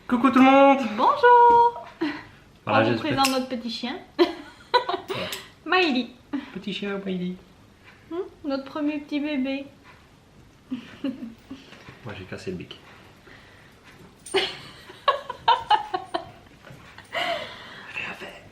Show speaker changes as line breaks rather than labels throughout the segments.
Coucou tout le monde.
Bonjour.
Voilà,
On vous présente notre petit chien. Miley.
Petit chien Miley.
Notre premier petit bébé.
Moi j'ai cassé le bec. Rien fait.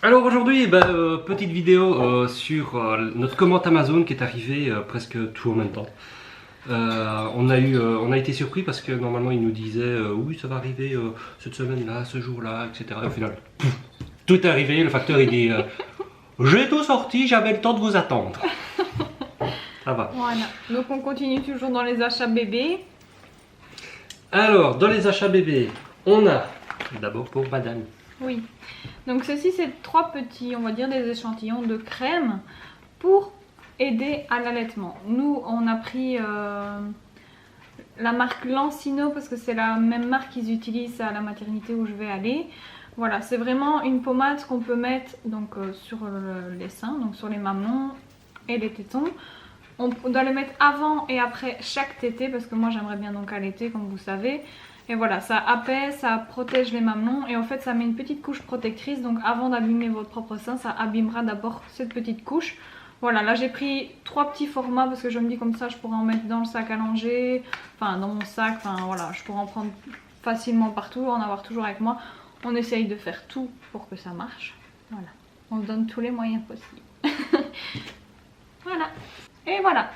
Alors aujourd'hui, petite vidéo sur notre commande Amazon qui est arrivée presque tout en même temps. On a été surpris parce que normalement ils nous disaient oui ça va arriver cette semaine-là, ce jour-là, etc. Et au final, tout est arrivé. Le facteur il dit j'ai tout sorti, j'avais le temps de vous attendre. Ça va.
Voilà. Donc on continue toujours dans les achats bébés.
Alors dans les achats bébés, on a d'abord pour madame.
Oui. Donc ceci c'est 3 petits, on va dire des échantillons de crème pour aider à l'allaitement. Nous on a pris la marque Lancino parce que c'est la même marque qu'ils utilisent à la maternité où je vais aller. Voilà, c'est vraiment une pommade qu'on peut mettre donc sur les seins, donc sur les mamelons et les tétons. On doit le mettre avant et après chaque tété parce que moi j'aimerais bien donc allaiter comme vous savez. Et voilà, ça apaise, ça protège les mamelons et en fait ça met une petite couche protectrice. Donc avant d'abîmer votre propre sein, ça abîmera d'abord cette petite couche. Voilà, là j'ai pris 3 petits formats parce que je me dis comme ça je pourrais en mettre dans le sac à langer. Enfin dans mon sac, enfin voilà, je pourrais en prendre facilement partout, en avoir toujours avec moi. On essaye de faire tout pour que ça marche. Voilà, on se donne tous les moyens possibles. Voilà, et voilà.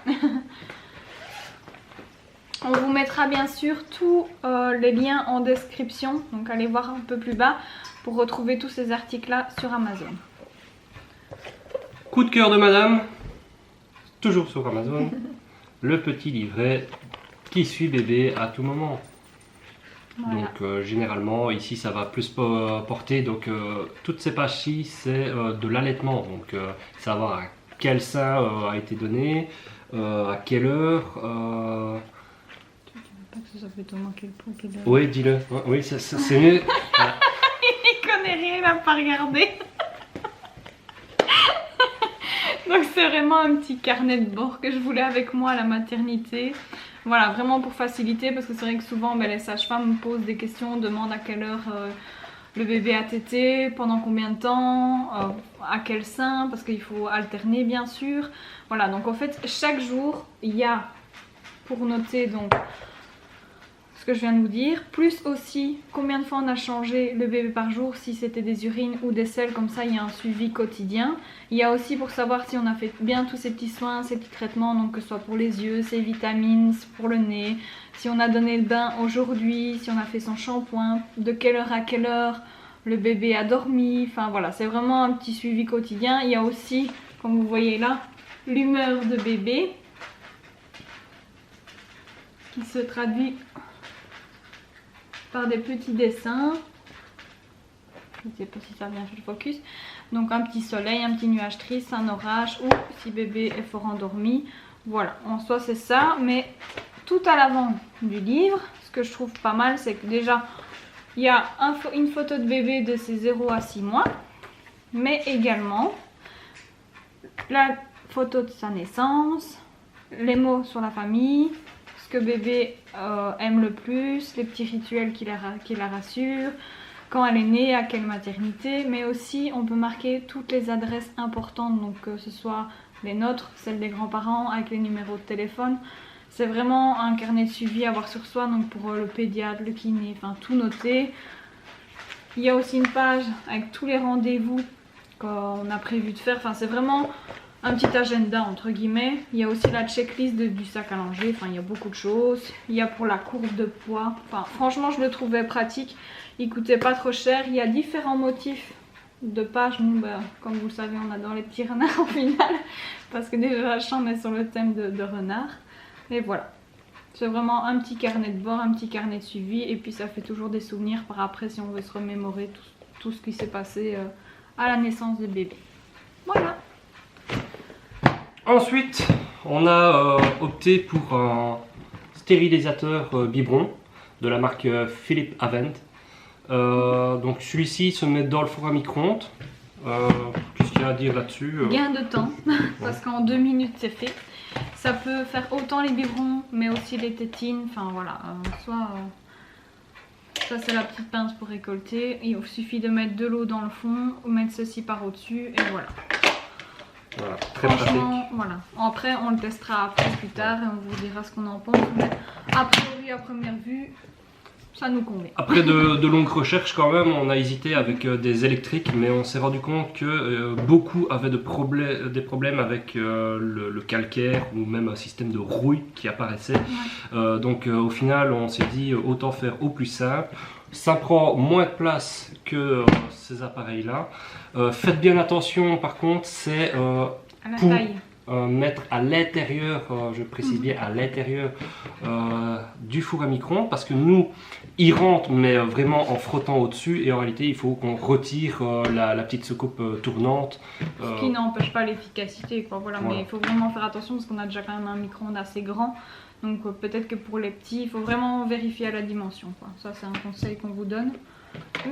On vous mettra bien sûr tous les liens en description, donc allez voir un peu plus bas pour retrouver tous ces articles là sur Amazon.
Coup de cœur de madame, toujours sur Amazon, le petit livret qui suit bébé à tout moment.
Voilà.
Donc généralement ici ça va plus porter, donc toutes ces pages-ci c'est de l'allaitement, donc savoir à quel sein a été donné, à quelle heure.
Pas que ça fait te manquer le pot.
Oui, dis-le. Oui, c'est mieux. Voilà.
Il connaît rien, il n'a pas regardé. Donc c'est vraiment un petit carnet de bord que je voulais avec moi à la maternité. Voilà, vraiment pour faciliter parce que c'est vrai que souvent les sages-femmes me posent des questions, demandent à quelle heure le bébé a tété, pendant combien de temps, à quel sein, parce qu'il faut alterner bien sûr. Voilà, donc en fait chaque jour il y a pour noter donc ce que je viens de vous dire, plus aussi combien de fois on a changé le bébé par jour, si c'était des urines ou des selles, comme ça il y a un suivi quotidien. Il y a aussi pour savoir si on a fait bien tous ces petits soins, ces petits traitements, donc que ce soit pour les yeux, ses vitamines, pour le nez, si on a donné le bain aujourd'hui, si on a fait son shampoing, de quelle heure à quelle heure le bébé a dormi, enfin voilà, c'est vraiment un petit suivi quotidien. Il y a aussi, comme vous voyez là, l'humeur de bébé qui se traduit par des petits dessins. Je ne sais pas si ça vient sur le focus. Donc un petit soleil, un petit nuage triste, un orage ou si bébé est fort endormi. Voilà, en soi c'est ça. Mais tout à l'avant du livre, ce que je trouve pas mal, c'est que déjà il y a une photo de bébé de ses 0 à 6 mois. Mais également la photo de sa naissance, les mots sur la famille, que bébé aime le plus, les petits rituels qui la rassurent, quand elle est née, à quelle maternité, mais aussi on peut marquer toutes les adresses importantes, donc que ce soit les nôtres, celles des grands-parents, avec les numéros de téléphone. C'est vraiment un carnet de suivi à avoir sur soi, donc pour le pédiatre, le kiné, enfin tout noter. Il y a aussi une page avec tous les rendez-vous qu'on a prévu de faire, enfin c'est vraiment un petit agenda entre guillemets. Il y a aussi la checklist du sac à langer, enfin il y a beaucoup de choses. Il y a pour la courbe de poids, enfin franchement je le trouvais pratique. Il coûtait pas trop cher, il y a différents motifs de pages. Nous, comme vous le savez, on adore les petits renards au final, parce que déjà la chambre est sur le thème de renard. Et voilà, c'est vraiment un petit carnet de bord, un petit carnet de suivi, et puis ça fait toujours des souvenirs par après si on veut se remémorer tout ce qui s'est passé à la naissance de bébé. Voilà.
Ensuite, on a opté pour un stérilisateur biberon de la marque Philips Avent. Donc celui-ci se met dans le four à micro-ondes. Qu'est-ce qu'il y a à dire là-dessus?
Gain de temps, parce qu'en 2 minutes c'est fait. Ça peut faire autant les biberons, mais aussi les tétines. Enfin voilà, ça c'est la petite pince pour récolter. Il suffit de mettre de l'eau dans le fond, mettre ceci par au-dessus et voilà.
Voilà, très pratique.
Voilà. Après on le testera après plus tard et on vous dira ce qu'on en pense. Mais a priori à première vue, ça nous convient.
Après de longues recherches quand même, on a hésité avec des électriques, mais on s'est rendu compte que beaucoup avaient des problèmes avec le calcaire ou même un système de rouille qui apparaissait. Ouais. Donc au final, on s'est dit autant faire au plus simple. Ça prend moins de place que ces appareils-là. Faites bien attention par contre, c'est pour mettre à l'intérieur, je précise bien à l'intérieur du four à micro-ondes, parce que nous, il rentre mais vraiment en frottant au-dessus, et en réalité il faut qu'on retire la petite soucoupe tournante.
Ce qui n'empêche pas l'efficacité, quoi. Voilà. Mais il faut vraiment faire attention parce qu'on a déjà quand même un micro-ondes assez grand. Donc peut-être que pour les petits, il faut vraiment vérifier à la dimension, quoi. Ça c'est un conseil qu'on vous donne.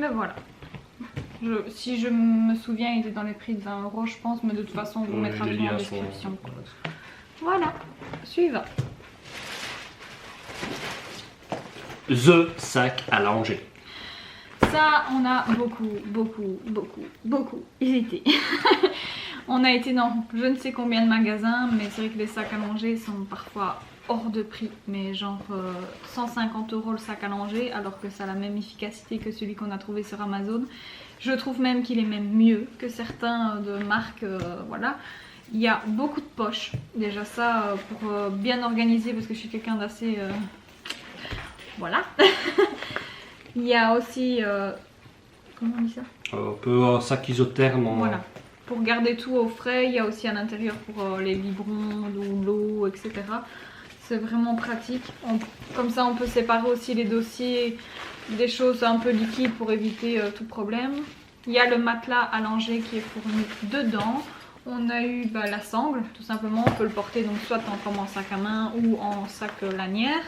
Mais voilà. Si je me souviens, il était dans les prix de 20 €, je pense, mais de toute façon, on vous mettra tout en description. Voilà, suivant.
The sac à langer.
Ça, on a beaucoup hésité. On a été dans je ne sais combien de magasins, mais c'est vrai que les sacs à langer sont parfois hors de prix, mais genre 150 € le sac à langer, alors que ça a la même efficacité que celui qu'on a trouvé sur Amazon. Je trouve même qu'il est même mieux que certains de marques, voilà. Il y a beaucoup de poches, déjà ça pour bien organiser, parce que je suis quelqu'un d'assez... voilà. Il y a aussi... comment on dit ça?
Un peu un sac isotherme.
Voilà. Pour garder tout au frais, il y a aussi à l'intérieur pour les biberons, l'eau, etc. C'est vraiment pratique. Comme ça, on peut séparer aussi les dossiers des choses un peu liquides pour éviter tout problème. Il y a le matelas à langer qui est fourni dedans. On a eu la sangle, tout simplement. On peut le porter donc soit comme en sac à main ou en sac lanière.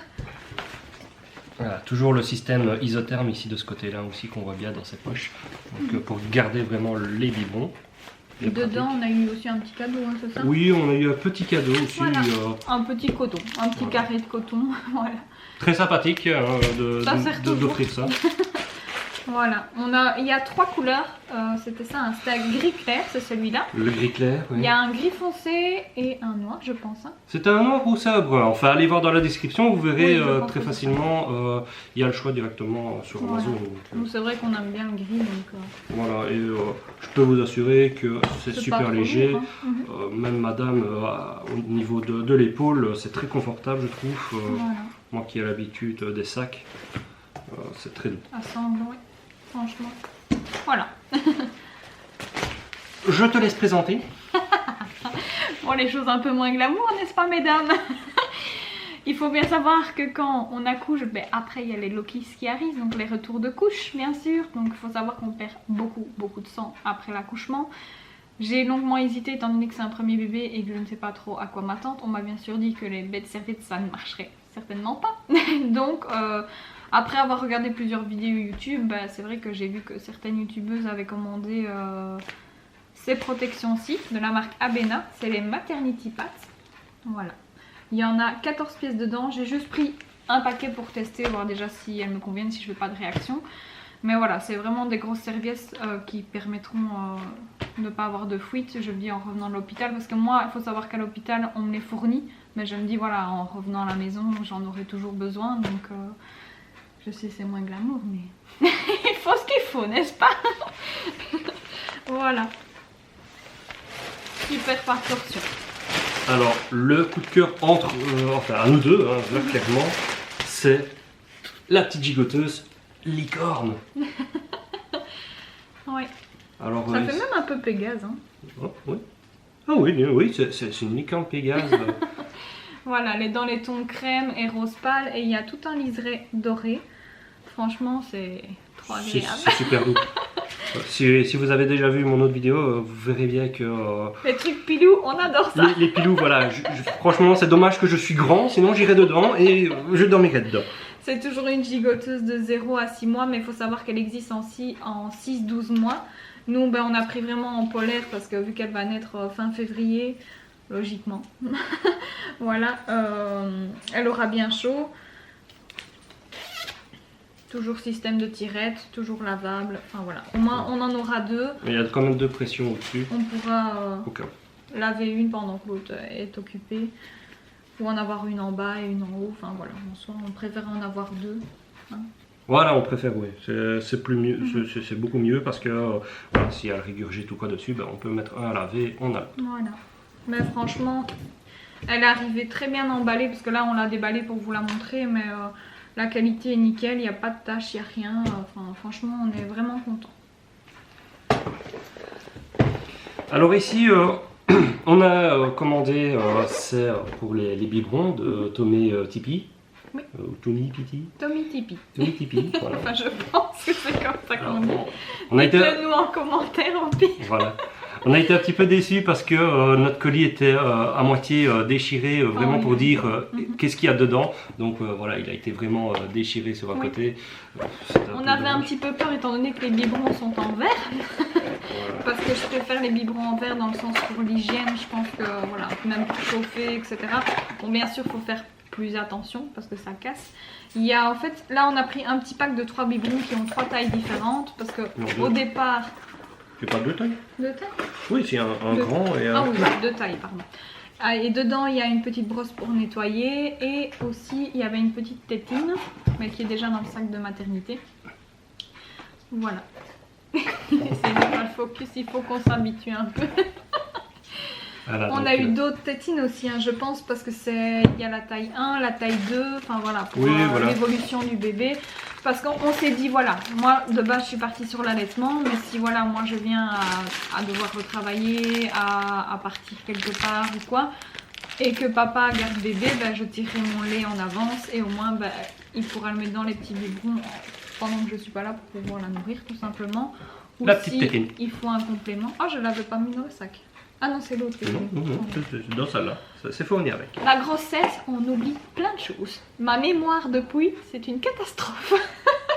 Voilà, toujours le système isotherme ici de ce côté-là aussi qu'on voit bien dans cette poche. Donc pour garder vraiment les biberons.
Dedans, on a eu aussi un petit cadeau, hein, c'est ça?
Oui, on a eu un petit cadeau aussi.
Voilà. Un petit coton, un petit carré de coton. Voilà.
Très sympathique d'offrir ça.
Voilà, il y a 3 couleurs, c'était ça, c'était un gris clair, c'est celui-là.
Le gris clair, oui.
Il y a un gris foncé et un noir, je pense. Hein.
C'est un noir ou c'est un brun? Enfin, allez voir dans la description, vous verrez très facilement, il y a le choix directement sur Amazon.
Nous, c'est vrai qu'on aime bien le gris, donc...
Voilà, et je peux vous assurer que c'est super léger,
lourd, hein.
même madame, au niveau de l'épaule, c'est très confortable, je trouve.
Voilà.
Moi qui ai l'habitude des sacs, c'est très doux.
À sangle, oui. Franchement. Voilà.
Je te laisse présenter.
Bon, les choses un peu moins glamour, n'est-ce pas, mesdames? Il faut bien savoir que quand on accouche, après il y a les lokis qui arrivent, donc les retours de couche, bien sûr. Donc il faut savoir qu'on perd beaucoup de sang après l'accouchement. J'ai longuement hésité étant donné que c'est un premier bébé et que je ne sais pas trop à quoi m'attendre. On m'a bien sûr dit que les bêtes serviettes, ça ne marcherait certainement pas. Donc... après avoir regardé plusieurs vidéos YouTube, c'est vrai que j'ai vu que certaines youtubeuses avaient commandé ces protections-ci de la marque Abena. C'est les Maternity Pads. Voilà. Il y en a 14 pièces dedans. J'ai juste pris un paquet pour tester, voir déjà si elles me conviennent, si je ne veux pas de réaction. Mais voilà, c'est vraiment des grosses serviettes qui permettront de ne pas avoir de fuite, je le dis en revenant de l'hôpital. Parce que moi, il faut savoir qu'à l'hôpital, on me les fournit. Mais je me dis, voilà, en revenant à la maison, j'en aurai toujours besoin. Donc... je sais, c'est moins glamour, mais il faut ce qu'il faut, n'est-ce pas? Voilà. super par torsion.
Alors, le coup de cœur enfin à nous deux, hein, là, clairement, c'est la petite gigoteuse licorne.
Ouais.
Alors,
Ça fait même un peu Pégase. Hein.
Oh, oui. Ah oui, oui, c'est une licorne Pégase.
Voilà, elle est dans les tons crème et rose pâle et il y a tout un liseré doré. Franchement, c'est trop agréable.
C'est super doux. Si vous avez déjà vu mon autre vidéo, vous verrez bien que...
Les trucs pilous, on adore ça.
Les pilous, voilà. Franchement, c'est dommage que je suis grand, sinon j'irai dedans et je dormirai dedans.
C'est toujours une gigoteuse de 0 à 6 mois, mais il faut savoir qu'elle existe en 6-12 mois. Nous, ben, on a pris vraiment en polaire parce que vu qu'elle va naître fin février, logiquement. Voilà, elle aura bien chaud. Toujours système de tirette, toujours lavable. Enfin voilà, au moins on en aura 2.
Mais il y a quand même 2 pressions au-dessus.
On pourra
Au cas où.
laver une pendant que l'autre est occupée. Ou en avoir une en bas et une en haut. Enfin voilà, en soi, on préfère en avoir 2. Hein.
Voilà, on préfère, oui. C'est plus mieux, c'est beaucoup mieux parce que voilà, si elle régurgite ou quoi dessus, ben, on peut mettre un à laver, on a.
Voilà. Mais franchement, elle est arrivée très bien emballée parce que là on l'a déballée pour vous la montrer, mais la qualité est nickel, il n'y a pas de tache, il n'y a rien. Enfin, franchement, on est vraiment content.
Alors ici, on a commandé, c'est pour les biberons de Tommy Tipeee.
Oui.
Tommy Piti.
Tommy Tipeee.
Tommy Tipeee, voilà.
Enfin, je pense que c'est comme ça qu'on dit.
On a été...
Dites-le nous en commentaire en pire.
Voilà. On a été un petit peu déçus parce que notre colis était à moitié déchiré, vraiment
oui,
pour
oui.
dire qu'est-ce qu'il y a dedans. Donc voilà, il a été vraiment déchiré sur un
Oui.
côté.
On avait un petit peu peur étant donné que les biberons sont en verre.
Voilà.
Parce que je préfère les biberons en verre dans le sens pour l'hygiène. Je pense que voilà, même pour chauffer, etc. Bon, bien sûr, il faut faire plus attention parce que ça casse. Il y a en fait, là on a pris un petit pack de 3 biberons qui ont 3 tailles différentes. Parce que
Non,
au départ...
Tu parles de taille?
2 tailles?
Oui, c'est un grand et un...
Ah oui, 2 tailles, pardon. Ah, et dedans, il y a une petite brosse pour nettoyer et aussi, il y avait une petite tétine, mais qui est déjà dans le sac de maternité. Voilà. Essayez de faire le focus, il faut qu'on s'habitue un peu.
Voilà,
On
donc,
a eu d'autres tétines aussi, hein, je pense, parce que il y a la taille 1, la taille 2, enfin voilà, pour
Oui, voilà.
l'évolution du bébé. Parce qu'on s'est dit, voilà, moi de base je suis partie sur l'allaitement, mais si voilà, moi je viens à devoir retravailler, à partir quelque part ou quoi, et que papa garde bébé, ben, je tirerai mon lait en avance et au moins ben, il pourra le mettre dans les petits biberons pendant que je suis pas là pour pouvoir la nourrir tout simplement. Ou
La petite
si
tétine.
il faut un complément. Ah, je l'avais pas mis dans le sac. Ah non, c'est l'autre.
Non, c'est dans celle-là. C'est fourni avec.
La grossesse, on oublie plein de choses. Ma mémoire depuis, c'est une catastrophe.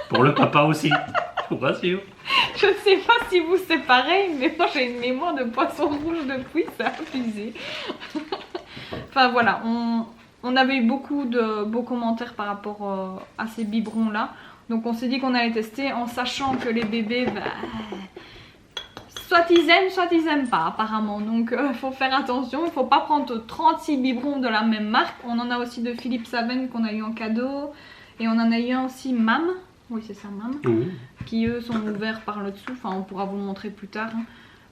Pour le papa aussi, je vous rassure.
Je sais pas si vous c'est pareil, mais moi j'ai une mémoire de poisson rouge depuis, c'est abusé. Enfin voilà, on avait eu beaucoup de beaux commentaires par rapport à ces biberons là. Donc on s'est dit qu'on allait tester en sachant que les bébés, bah, soit ils aiment pas apparemment. Donc il faut faire attention, il faut pas prendre 36 biberons de la même marque. On en a aussi de Philippe Savenne qu'on a eu en cadeau. Et on en a eu un aussi Mam, oui c'est ça Mam,
Oui.
qui eux sont ouverts par le dessous. Enfin on pourra vous le montrer plus tard. Hein.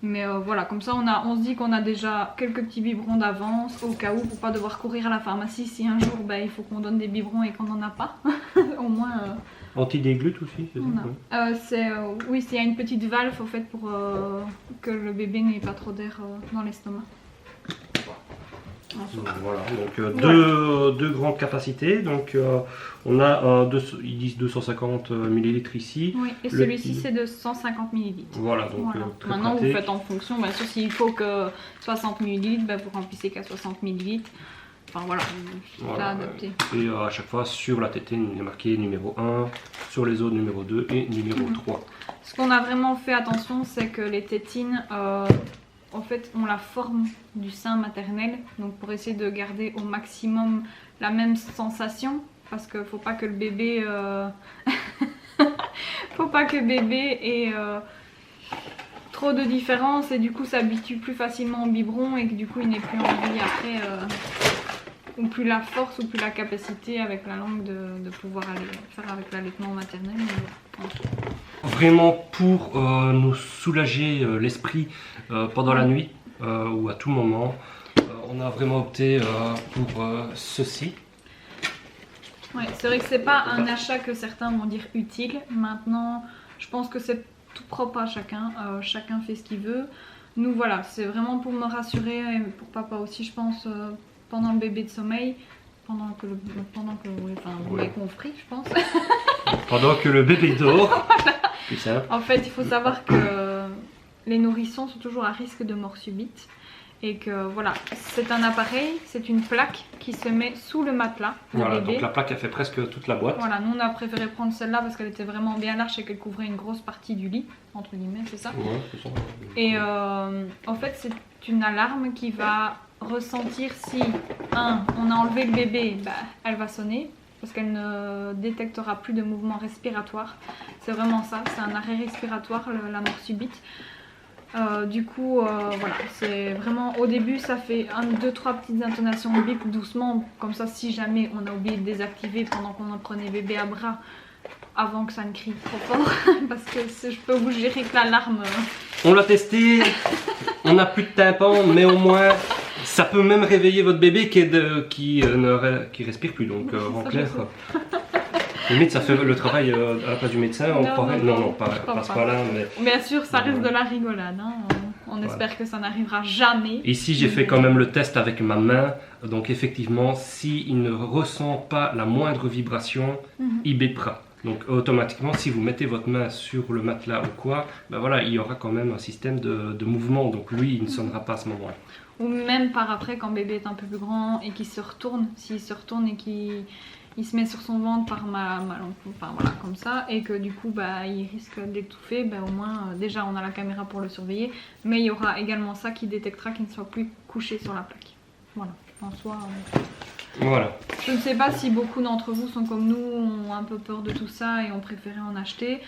Mais voilà, comme ça on se dit qu'on a déjà quelques petits biberons d'avance au cas où pour pas devoir courir à la pharmacie si un jour bah, il faut qu'on donne des biberons et qu'on n'en a pas. Au moins...
Anti-déglute aussi, c'est ça?
Oui, il y a une petite valve au fait pour que le bébé n'ait pas trop d'air dans l'estomac.
Voilà, donc deux grandes capacités. Donc on a ils disent 250 ml ici.
Oui, et celui-ci c'est de 150 ml.
Voilà, donc
Voilà.
très
Maintenant
pratique.
vous faites en fonction, bien sûr s'il faut que 60 ml, bah, vous remplissez qu'à 60 ml. Enfin voilà, c'est
Voilà,
adapté.
Et à chaque fois sur la tétine il est marqué numéro 1, sur les autres numéro 2 et numéro 3.
Ce qu'on a vraiment fait attention, c'est que les tétines, en fait, ont la forme du sein maternel. Donc pour essayer de garder au maximum la même sensation. Parce qu'il ne faut pas que le bébé... faut pas que le bébé ait trop de différence et du coup s'habitue plus facilement au biberon et que du coup il n'ait plus envie après... ou plus la force ou plus la capacité avec la langue de pouvoir aller faire avec l'allaitement maternel.
Vraiment pour nous soulager l'esprit pendant la nuit. ou à tout moment. On a vraiment opté pour ceci.
Ouais, c'est vrai que c'est pas un achat que certains vont dire utile. Maintenant, je pense que c'est tout propre à chacun. Chacun fait ce qu'il veut. Nous, voilà, c'est vraiment pour me rassurer et pour papa aussi, je pense, pendant le bébé de sommeil. Pendant que oui, enfin, vous m'avez compris, je pense.
Pendant que le bébé dort. Plus simple.
En fait, il faut savoir que les nourrissons sont toujours à risque de mort subite. Et que voilà, c'est un appareil, c'est une plaque qui se met sous le matelas du
Voilà,
bébé.
donc la plaque, elle fait presque toute la boîte.
Voilà, nous on a préféré prendre celle-là parce qu'elle était vraiment bien large et qu'elle couvrait une grosse partie du lit, entre guillemets, c'est ça.
Ouais, c'est ça.
Et en fait, c'est une alarme qui va ressentir si, on a enlevé le bébé, bah, elle va sonner parce qu'elle ne détectera plus de mouvement respiratoire. C'est vraiment ça, c'est un arrêt respiratoire, la mort subite. Du coup, voilà, c'est vraiment au début, ça fait 1, 2, 3 petites intonations de bip doucement, comme ça, si jamais on a oublié de désactiver pendant qu'on en prenait bébé à bras, avant que ça ne crie trop fort, parce que je peux vous gérer que l'alarme.
On l'a testé, on n'a plus de tympan, mais au moins ça peut même réveiller votre bébé qui respire plus. Donc en clair, limite ça fait le travail à la place du médecin. Non, pas ce pas là. Mais
bien sûr, ça reste de la rigolade. Hein. On espère que ça n'arrivera jamais.
Ici, j'ai fait quand même le test avec ma main. Donc effectivement, s'il ne ressent pas la moindre vibration, il bipera. Donc automatiquement, si vous mettez votre main sur le matelas ou quoi, ben voilà, il y aura quand même un système de mouvement. Donc lui, il ne sonnera pas à ce moment-là.
Ou même par après, quand bébé est un peu plus grand et qu'il se retourne, s'il se retourne et qu'il se met sur son ventre par enfin voilà, comme ça, et que du coup bah, il risque d'étouffer, bah, au moins déjà on a la caméra pour le surveiller, mais il y aura également ça qui détectera qu'il ne soit plus couché sur la plaque. Voilà, en soi.
Voilà.
Je ne sais pas si beaucoup d'entre vous sont comme nous, ont un peu peur de tout ça et ont préféré en acheter.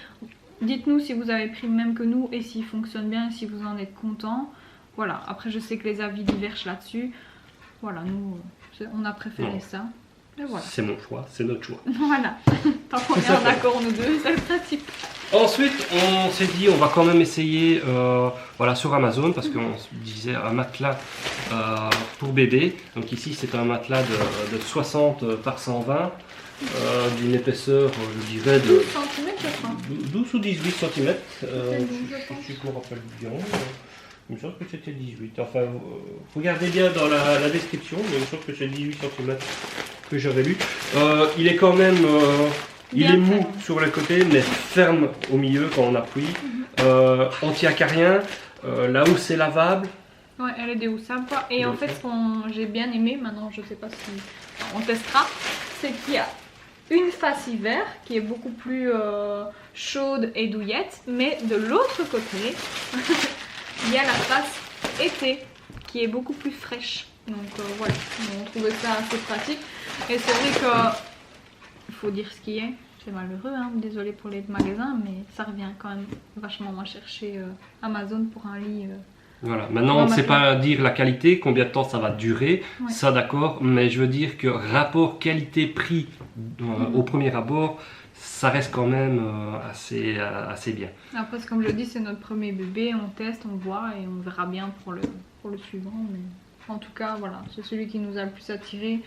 Dites-nous si vous avez pris le même que nous et s'il fonctionne bien et si vous en êtes content. Voilà, après je sais que les avis divergent là-dessus. Voilà, nous, on a préféré ça. Voilà.
C'est mon choix, c'est notre choix.
Voilà, tant qu'on est en accord nous deux, c'est le principe.
Ensuite, on s'est dit on va quand même essayer voilà, sur Amazon parce qu'on se disait un matelas pour bébé. Donc ici c'est un matelas de 60 par 120 d'une épaisseur je dirais de
12 cm je crois.
12 ou 18 cm.
Je
me rappelle bien. Il me semble que c'était 18. Enfin, regardez bien dans la description, mais il me semble que c'est 18 cm que j'avais lu. Il est quand même... il est mou sur le côté, mais ferme au milieu quand on appuie. Anti-acarien. Là où c'est lavable.
Ouais, elle est déhoussable quoi. Et en fait, ce que j'ai bien aimé, maintenant je sais pas si on testera, c'est qu'il y a une face hiver qui est beaucoup plus chaude et douillette, mais de l'autre côté, il y a la face été qui est beaucoup plus fraîche. Donc voilà, on trouvait ça assez pratique. Et c'est vrai que il faut dire ce qui est. C'est malheureux, hein, désolé pour les magasins, mais ça revient quand même vachement moins cher chez Amazon pour un lit.
Voilà, maintenant on ne sait pas dire la qualité, combien de temps ça va durer, ça d'accord, mais je veux dire que rapport qualité-prix au premier abord, ça reste quand même assez bien.
Après, comme je dis, c'est notre premier bébé, on teste, on voit et on verra bien pour le suivant. Mais en tout cas, voilà, c'est celui qui nous a le plus attiré.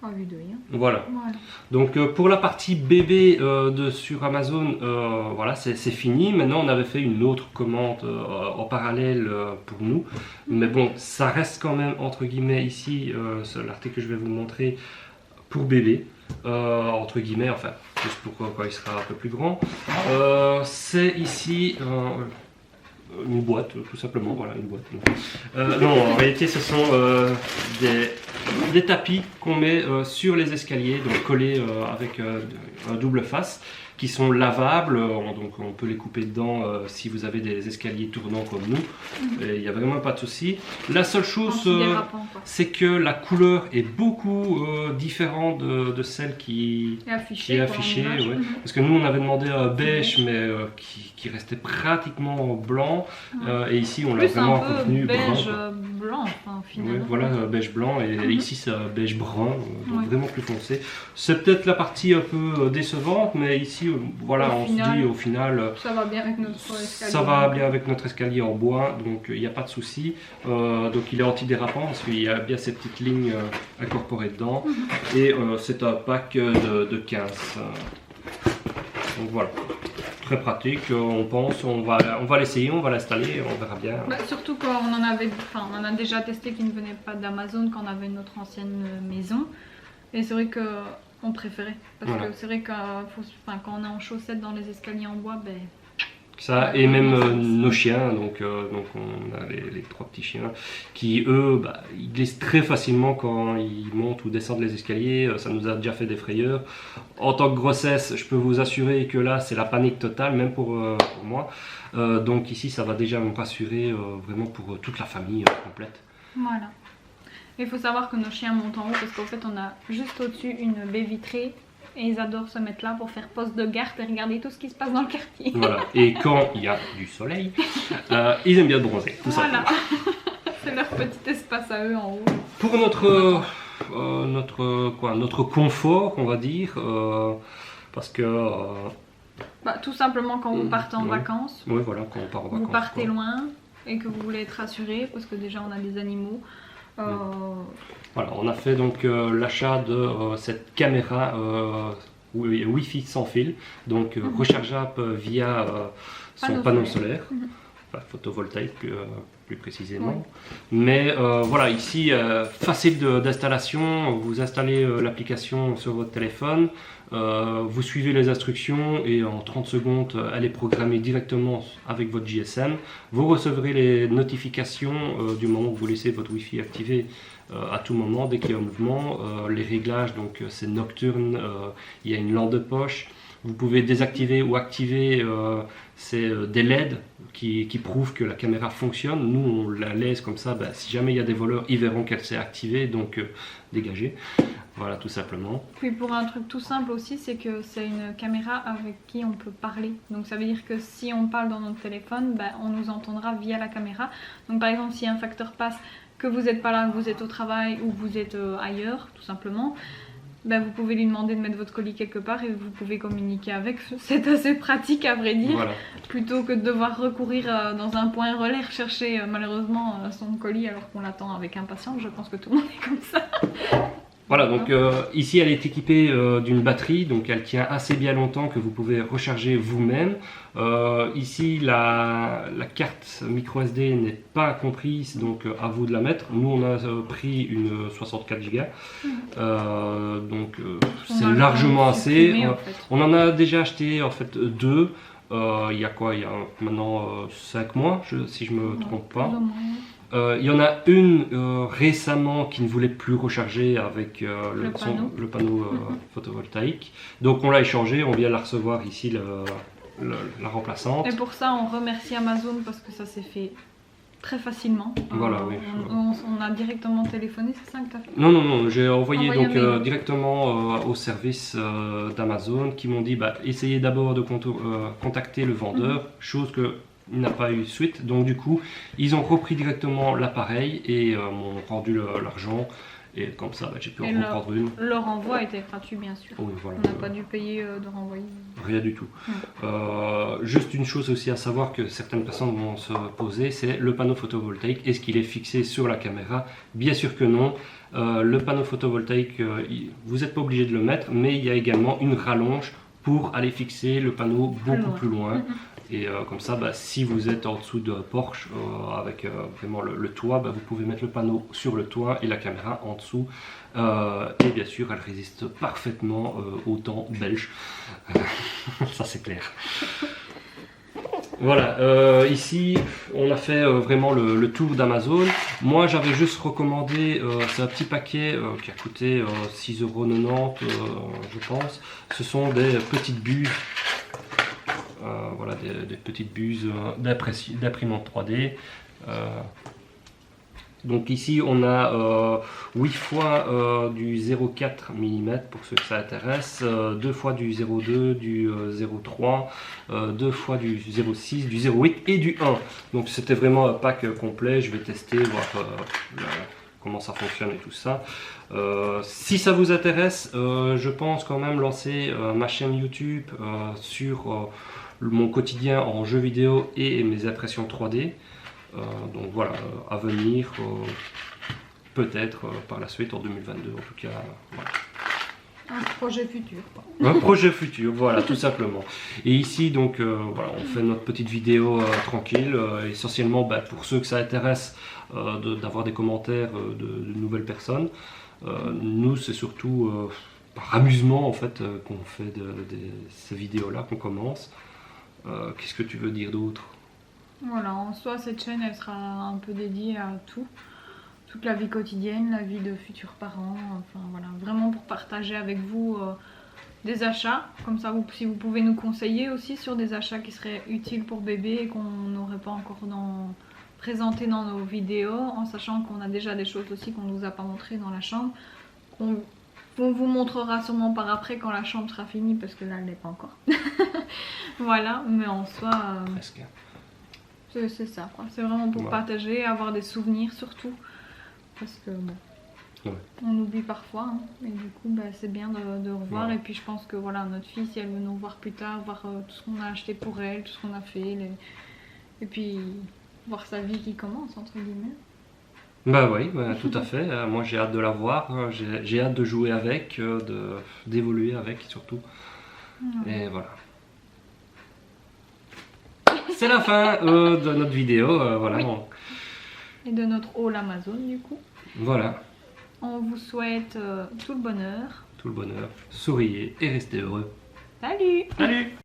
À vue d'œil. Hein.
Voilà. Donc pour la partie bébé sur Amazon, voilà, c'est fini. Maintenant, on avait fait une autre commande en parallèle pour nous. Mais bon, ça reste quand même, entre guillemets, ici, l'article que je vais vous montrer, pour bébé. Entre guillemets, enfin, juste pour quand il sera un peu plus grand. C'est ici... une boîte, tout simplement, voilà, une boîte. Non, en réalité, ce sont des tapis qu'on met sur les escaliers, donc collés avec un double face, qui sont lavables, donc on peut les couper dedans si vous avez des escaliers tournants comme nous, il n'y a vraiment pas de souci. La seule chose, c'est que la couleur est beaucoup différente de celle qui est affichée. Ouais. Parce que nous on avait demandé un beige, mais qui restait pratiquement blanc, et ici on l'a vraiment retenu
beige, blanc, enfin, au final.
Ouais, voilà, beige blanc, et ici c'est beige brun, donc
Ouais.
vraiment plus foncé. C'est peut-être la partie un peu décevante, mais ici, voilà,
Au
on
final,
se dit au final,
Ça va bien avec notre escalier.
ça va bien avec notre escalier en bois, donc il n'y a pas de souci. Donc il est antidérapant parce qu'il y a bien ces petites lignes incorporées dedans, et c'est un pack de 15. Donc voilà. Très pratique, on pense, on va l'essayer, on va l'installer, on verra bien.
Bah, surtout quand on en a déjà testé qui ne venait pas d'Amazon quand on avait notre ancienne maison. Et c'est vrai qu'on préférait. Parce
Voilà.
que c'est vrai que quand on est en chaussettes dans les escaliers en bois, ben,
Ça,
Ouais,
et même
vraiment,
nos chiens, donc on a les 3 petits chiens, qui eux, ils glissent très facilement quand ils montent ou descendent les escaliers, ça nous a déjà fait des frayeurs. En tant que grossesse, je peux vous assurer que là, c'est la panique totale, même pour moi. Donc ici, ça va déjà me rassurer vraiment pour toute la famille complète.
voilà. Il faut savoir que nos chiens montent en haut parce qu'en fait on a juste au-dessus une baie vitrée et ils adorent se mettre là pour faire poste de garde et regarder tout ce qui se passe dans le quartier.
Voilà. Et quand il y a du soleil, ils aiment bien bronzer, tout
Voilà.
simplement.
C'est leur petit espace à eux en haut.
Pour notre confort, on va dire, parce que
Bah, tout simplement quand vous partez en
oui.
vacances,
oui, voilà, quand on part en vacances.
vous partez
quoi.
loin et que vous voulez être rassuré parce que déjà on a des animaux.
Voilà, on a fait donc l'achat de cette caméra Wi-Fi sans fil, donc rechargeable via son panneau solaire. Enfin, photovoltaïque plus précisément.
Oui.
Mais voilà, ici, facile d'installation. Vous installez l'application sur votre téléphone, vous suivez les instructions et en 30 secondes, elle est programmée directement avec votre GSM. Vous recevrez les notifications du moment où vous laissez votre Wi-Fi activé à tout moment, dès qu'il y a un mouvement. Les réglages, donc c'est nocturne, il y a une lampe de poche. Vous pouvez désactiver ou activer des LED qui prouvent que la caméra fonctionne. Nous, on la laisse comme ça. Si jamais il y a des voleurs, ils verront qu'elle s'est activée, donc dégagée. Voilà, tout simplement.
Puis pour un truc tout simple aussi, c'est que c'est une caméra avec qui on peut parler. Donc ça veut dire que si on parle dans notre téléphone, on nous entendra via la caméra. Donc par exemple, si un facteur passe, que vous n'êtes pas là, que vous êtes au travail ou que vous êtes ailleurs, tout simplement, vous pouvez lui demander de mettre votre colis quelque part et vous pouvez communiquer avec. C'est assez pratique à vrai dire,
Voilà.
plutôt que de devoir recourir dans un point relais rechercher malheureusement son colis alors qu'on l'attend avec impatience. Je pense que tout le monde est comme ça.
Voilà, donc ici elle est équipée d'une batterie, donc elle tient assez bien longtemps que vous pouvez recharger vous-même. Ici la carte micro SD n'est pas comprise, donc à vous de la mettre. Nous on a pris une 64 Go, donc c'est largement assez.
Supprimé, en fait.
On en a déjà acheté en fait 2. Il y a quoi? Il y a maintenant 5 mois, si je me trompe pas.
Plus ou moins.
Il y en a une récemment qui ne voulait plus recharger avec le panneau photovoltaïque. Donc on l'a échangé, on vient la recevoir ici, la remplaçante.
Et pour ça on remercie Amazon parce que ça s'est fait très facilement.
Voilà, oui.
On a directement téléphoné, c'est ça que tu as fait?
Non, j'ai envoyé donc
un mail.
directement au service d'Amazon qui m'ont dit essayez d'abord de contacter le vendeur, chose que il n'a pas eu suite, donc du coup ils ont repris directement l'appareil et m'ont rendu l'argent et comme ça j'ai pu en reprendre une.
Le renvoi était gratuit bien sûr.
Oui, voilà.
On n'a pas dû payer de renvoyer.
Rien du tout. Juste une chose aussi à savoir que certaines personnes vont se poser, c'est le panneau photovoltaïque, est-ce qu'il est fixé sur la caméra? Bien sûr que non. Le panneau photovoltaïque, vous n'êtes pas obligé de le mettre, mais il y a également une rallonge pour aller fixer le panneau beaucoup plus loin. Et comme ça, si vous êtes en dessous de Porsche avec vraiment le toit, vous pouvez mettre le panneau sur le toit et la caméra en dessous. Et bien sûr, elle résiste parfaitement au temps belge. Ça, c'est clair. Voilà, ici, on a fait vraiment le tour d'Amazon. Moi, j'avais juste recommandé, c'est un petit paquet qui a coûté 6,90 €, je pense. Ce sont des petites buses. Voilà, des petites buses d'imprimante 3D. Donc ici on a 8 fois du 0,4 mm pour ceux que ça intéresse, 2 fois du 0,2, du 0,3, 2 fois du 0,6, du 0,8 et du 1. Donc c'était vraiment un pack complet, je vais tester, voir comment ça fonctionne et tout ça. Si ça vous intéresse, je pense quand même lancer ma chaîne YouTube sur mon quotidien en jeux vidéo et mes impressions 3D. Donc voilà, à venir, peut-être par la suite en 2022 en tout cas. Voilà.
Un projet futur.
Un projet futur, voilà, tout simplement. Et ici, donc, voilà, on fait notre petite vidéo tranquille, essentiellement pour ceux que ça intéresse d'avoir des commentaires de nouvelles personnes. Nous, c'est surtout par amusement en fait qu'on fait ces vidéos-là, qu'on commence. Qu'est-ce que tu veux dire d'autre?
Voilà, en soi, cette chaîne, elle sera un peu dédiée à tout. Toute la vie quotidienne, la vie de futurs parents, enfin voilà, vraiment pour partager avec vous des achats. Comme ça, si vous pouvez nous conseiller aussi sur des achats qui seraient utiles pour bébé et qu'on n'aurait pas encore présenté dans nos vidéos, en sachant qu'on a déjà des choses aussi qu'on ne vous a pas montrées dans la chambre. On vous montrera sûrement par après quand la chambre sera finie, parce que là, elle n'est pas encore. Voilà, mais en soi...
Presque.
C'est ça, quoi. C'est vraiment pour partager, avoir des souvenirs surtout. Parce que bon, on oublie parfois. Hein. Et du coup, c'est bien de revoir. Et puis je pense que voilà, notre fille, si elle veut nous voir plus tard, voir tout ce qu'on a acheté pour elle, tout ce qu'on a fait. Et puis voir sa vie qui commence, entre guillemets.
Bah oui, tout à fait. Moi j'ai hâte de la voir. J'ai hâte de jouer avec, d'évoluer avec surtout. Et voilà. C'est la fin de notre vidéo, voilà.
Oui. Et de notre haul Amazon du coup.
Voilà.
On vous souhaite tout le bonheur.
Tout le bonheur. Souriez et restez heureux.
Salut!
Salut!